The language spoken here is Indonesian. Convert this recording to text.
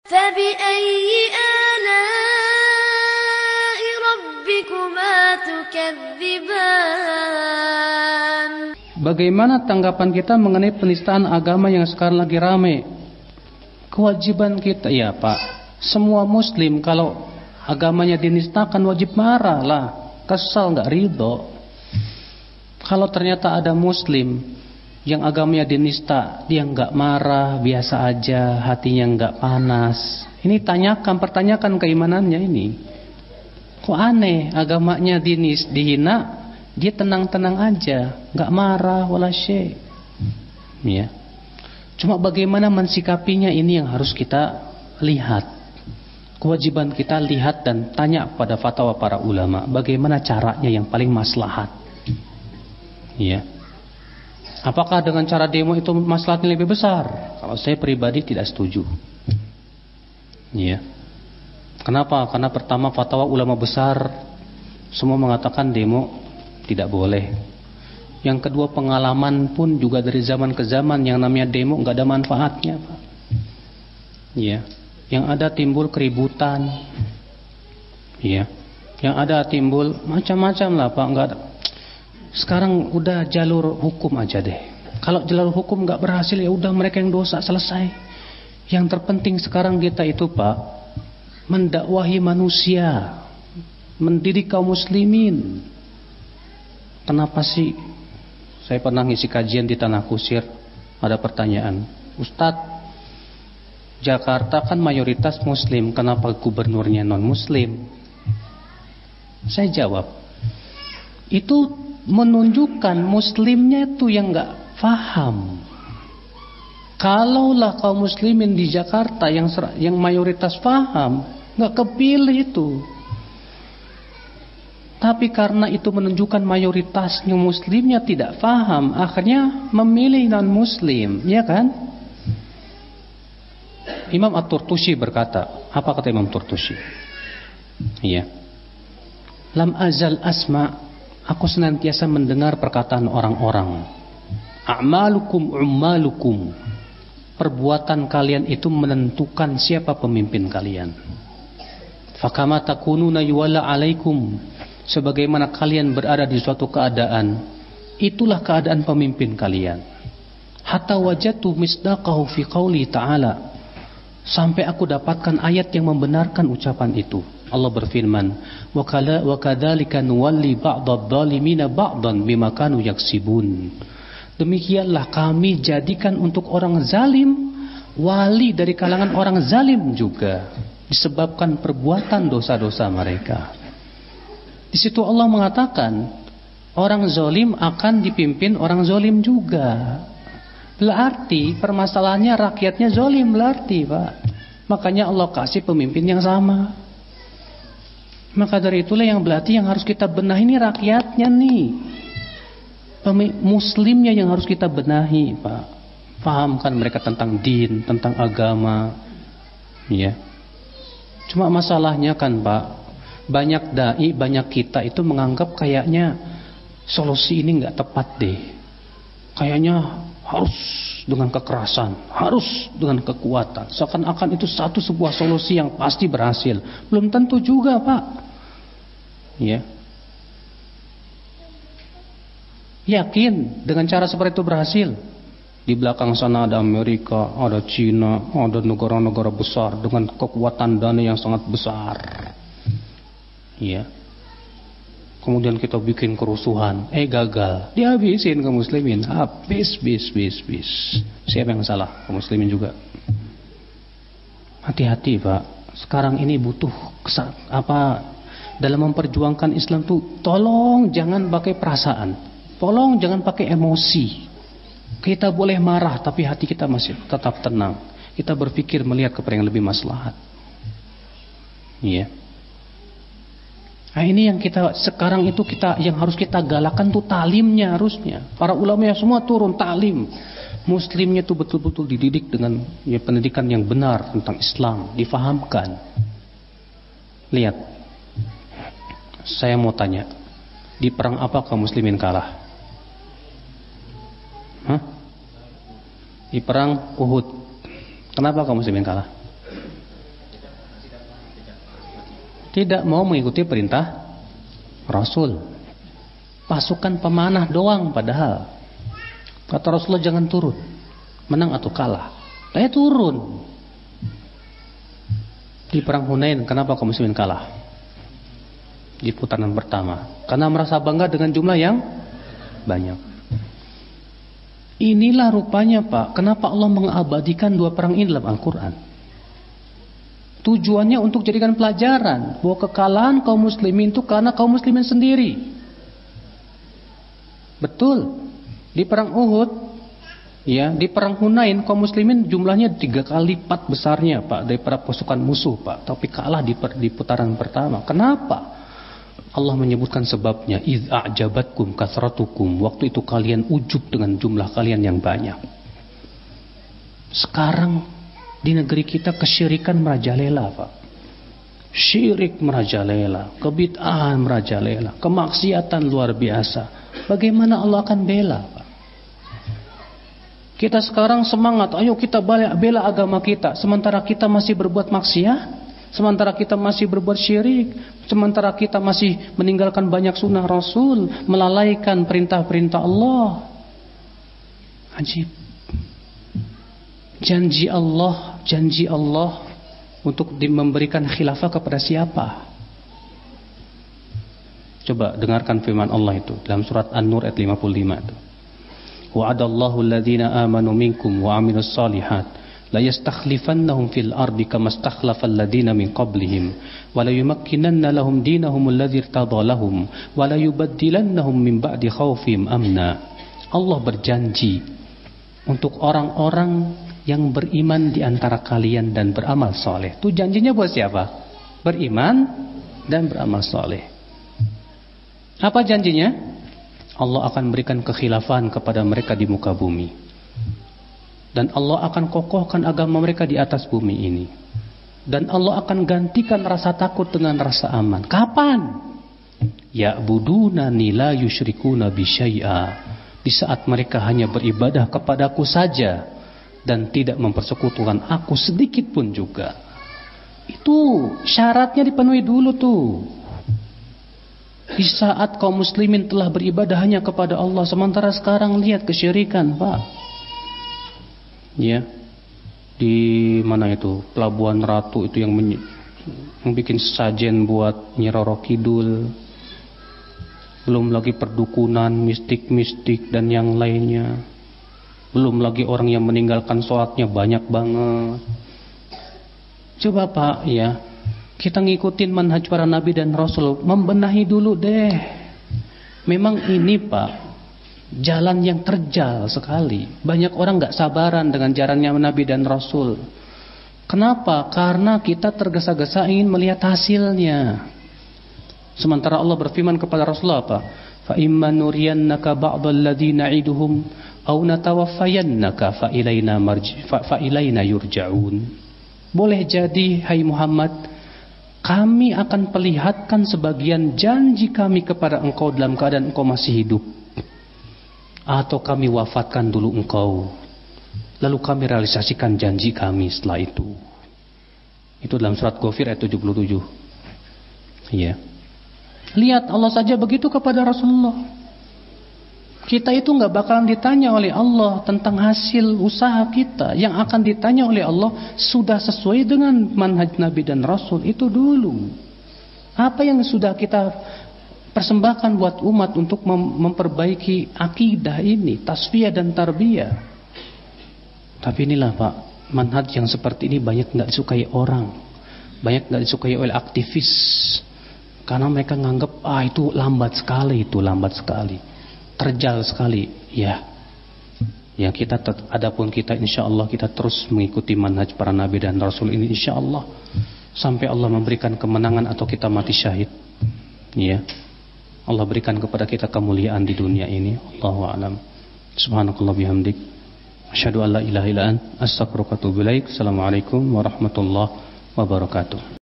فبأي آلاء ربكما تكذبان. Bagaimana tanggapan kita mengenai penistaan agama yang sekarang lagi rame? Kewajiban kita, ya Pak, semua muslim kalau agamanya dinistakan wajib marah lah, kesal, nggak ridho. Kalau ternyata ada muslim yang agamanya dinista, dia nggak marah, biasa aja, hatinya nggak panas. Ini pertanyakan keimanannya ini. Kok aneh, agamanya dihina, dia tenang-tenang aja, nggak marah, wala syai'. Ya. Cuma bagaimana mensikapinya ini yang harus kita lihat. Kewajiban kita lihat dan tanya pada fatwa para ulama, bagaimana caranya yang paling maslahat. Ya. Apakah dengan cara demo itu maslahatnya lebih besar? Kalau saya pribadi tidak setuju. Ya. Kenapa? Karena pertama fatwa ulama besar semua mengatakan demo tidak boleh. Yang kedua pengalaman pun juga dari zaman ke zaman yang namanya demo nggak ada manfaatnya, Pak. Ya. Yang ada timbul keributan. Ya. Yang ada timbul macam-macam lah, Pak. Nggak ada. Sekarang udah jalur hukum aja deh. Kalau jalur hukum nggak berhasil, ya udah mereka yang dosa, selesai. Yang terpenting sekarang kita itu, Pak, mendakwahi manusia, mendidik kaum muslimin. Kenapa sih? Saya pernah ngisi kajian di Tanah Kusir, ada pertanyaan, Ustadz, Jakarta kan mayoritas muslim, kenapa gubernurnya non muslim? Saya jawab, itu menunjukkan muslimnya itu yang nggak paham. Kalaulah kaum muslimin di Jakarta yang mayoritas paham, nggak kepilih itu. Tapi karena itu menunjukkan mayoritasnya muslimnya tidak paham, akhirnya memilih non muslim, ya kan? Imam At-Turtusi berkata, apa kata Imam Turtusi? Iya. Lam azal asma, aku senantiasa mendengar perkataan orang-orang. A'malukum ummalukum. Perbuatan kalian itu menentukan siapa pemimpin kalian. Fakama takununa yuwalla alaikum. Sebagaimana kalian berada di suatu keadaan, itulah keadaan pemimpin kalian. Hatta wajadtu misdaqahu fi qouli ta'ala. Sampai aku dapatkan ayat yang membenarkan ucapan itu. Allah berfirman, wa kadzalika nuwalli ba'dadh-dhalimina ba'dhan bima kanu yaksibun. Demikianlah kami jadikan untuk orang zalim wali dari kalangan orang zalim juga, disebabkan perbuatan dosa-dosa mereka. Di situ Allah mengatakan orang zalim akan dipimpin orang zalim juga. Berarti permasalahannya rakyatnya zalim, berarti, Pak. Makanya Allah kasih pemimpin yang sama. Maka dari itulah yang berarti yang harus kita benahi ini rakyatnya nih. Muslimnya yang harus kita benahi, Pak. Pahamkan mereka tentang din, tentang agama. Ya. Cuma masalahnya kan, Pak, banyak dai, banyak kita itu menganggap kayaknya solusi ini nggak tepat deh. Kayaknya harus dengan kekerasan, harus dengan kekuatan. Seakan-akan itu sebuah solusi yang pasti berhasil. Belum tentu juga, Pak. Ya. Yakin dengan cara seperti itu berhasil? Di belakang sana ada Amerika, ada Cina, ada negara-negara besar dengan kekuatan dana yang sangat besar. Ya. Kemudian kita bikin kerusuhan, gagal, dihabisin kaum muslimin, habis. Siapa yang salah? Kaum muslimin juga. Hati-hati, Pak. Sekarang ini butuh dalam memperjuangkan Islam tuh, tolong jangan pakai perasaan, tolong jangan pakai emosi. Kita boleh marah, tapi hati kita masih tetap tenang. Kita berpikir melihat kepada yang lebih maslahat. Iya. Nah, ini yang kita sekarang itu yang harus kita galakan tuh talimnya harusnya. Para ulama yang semua turun talim. Muslimnya tuh betul-betul dididik dengan pendidikan yang benar tentang Islam, difahamkan. Lihat. Saya mau tanya, di perang apa kaum muslimin kalah? Di perang Uhud. Kenapa kaum muslimin kalah? tidak mau mengikuti perintah Rasul. Pasukan pemanah doang padahal. Kata Rasulullah jangan turun. Menang atau kalah. Saya turun. Di perang Hunain kenapa kaum muslimin kalah? Di putaran pertama. Karena merasa bangga dengan jumlah yang banyak. Inilah rupanya Pak, kenapa Allah mengabadikan 2 perang ini dalam Al-Quran. Tujuannya untuk jadikan pelajaran bahwa kekalahan kaum muslimin itu karena kaum muslimin sendiri. Betul. Di perang Uhud, ya, di perang Hunain kaum muslimin jumlahnya 3 kali lipat besarnya Pak daripada pasukan musuh Pak, tapi kalah di putaran pertama. Kenapa? Allah menyebutkan sebabnya, idz a'jabatkum kasratukum, waktu itu kalian ujub dengan jumlah kalian yang banyak. Sekarang di negeri kita kesyirikan merajalela Pak. Syirik merajalela, kebid'ahan merajalela, kemaksiatan luar biasa. Bagaimana Allah akan bela Pak? Kita sekarang semangat, ayo kita bela agama kita, sementara kita masih berbuat maksiat, sementara kita masih berbuat syirik, sementara kita masih meninggalkan banyak sunnah Rasul, melalaikan perintah-perintah Allah. Ajib. Janji Allah untuk memberikan khilafah kepada siapa? Coba dengarkan firman Allah itu dalam surat An-Nur ayat 55 itu. Wa'adallahu alladhina amanu minkum wa 'amilus shalihat la yastakhlifannahum fil ardi kama istakhlafal ladina min qablihim wa la yumakkinanna lahum dinahum alladzi irtadha lahum wa la yubaddilannahum min ba'di khaufihim amna. Allah berjanji untuk orang-orang yang beriman di antara kalian dan beramal soleh. Itu janjinya buat siapa? Beriman dan beramal soleh. Apa janjinya? Allah akan berikan kekhilafahan kepada mereka di muka bumi. Dan Allah akan kokohkan agama mereka di atas bumi ini. Dan Allah akan gantikan rasa takut dengan rasa aman. Kapan? Ya'budunani la yusyrikuna bi syai'a. Di saat mereka hanya beribadah kepadaku saja dan tidak mempersekutukan aku sedikit pun juga. Itu syaratnya dipenuhi dulu tuh. Di saat kaum muslimin telah beribadah hanya kepada Allah, sementara sekarang lihat kesyirikan Pak. Ya, di mana itu Pelabuhan Ratu itu yang bikin sajen buat Nyi Roro Kidul. Belum lagi perdukunan, mistik-mistik dan yang lainnya. Belum lagi orang yang meninggalkan sholatnya banyak banget. Coba Pak ya, kita ngikutin manhaj para nabi dan rasul, membenahi dulu deh. Memang ini Pak jalan yang terjal sekali. Banyak orang gak sabaran dengan jalannya Nabi dan Rasul. Kenapa? Karena kita tergesa-gesa ingin melihat hasilnya. Sementara Allah berfirman kepada Rasulullah apa? Fa imma nuriyannaka ba'dal ladzina na'iduhum aw natawaffayannaka fa ilaina yurja'un. Boleh jadi hai Muhammad, kami akan perlihatkan sebagian janji kami kepada engkau dalam keadaan engkau masih hidup. Atau kami wafatkan dulu engkau, lalu kami realisasikan janji kami setelah itu. Itu dalam surat Ghafir ayat 77. Ya. Lihat Allah saja begitu kepada Rasulullah. Kita itu gak bakalan ditanya oleh Allah tentang hasil usaha kita. Yang akan ditanya oleh Allah sudah sesuai dengan manhaj Nabi dan Rasul. Itu dulu. Apa yang sudah kita persembahkan buat umat untuk memperbaiki akidah ini, tasfiyah dan tarbiyah. Tapi inilah Pak, manhaj yang seperti ini banyak gak disukai orang, banyak gak disukai oleh aktivis, karena mereka nganggap itu lambat sekali, terjal sekali. Ya kita adapun kita insya Allah kita terus mengikuti manhaj para nabi dan rasul ini insya Allah sampai Allah memberikan kemenangan atau kita mati syahid. Ya, Allah berikan kepada kita kemuliaan di dunia ini. Allahu a'lam. Subhanakallah bihamdik. Asyhadu an la ilaha illa anta astaghfiruka wa atubu ilaik. Assalamualaikum warahmatullahi wabarakatuh.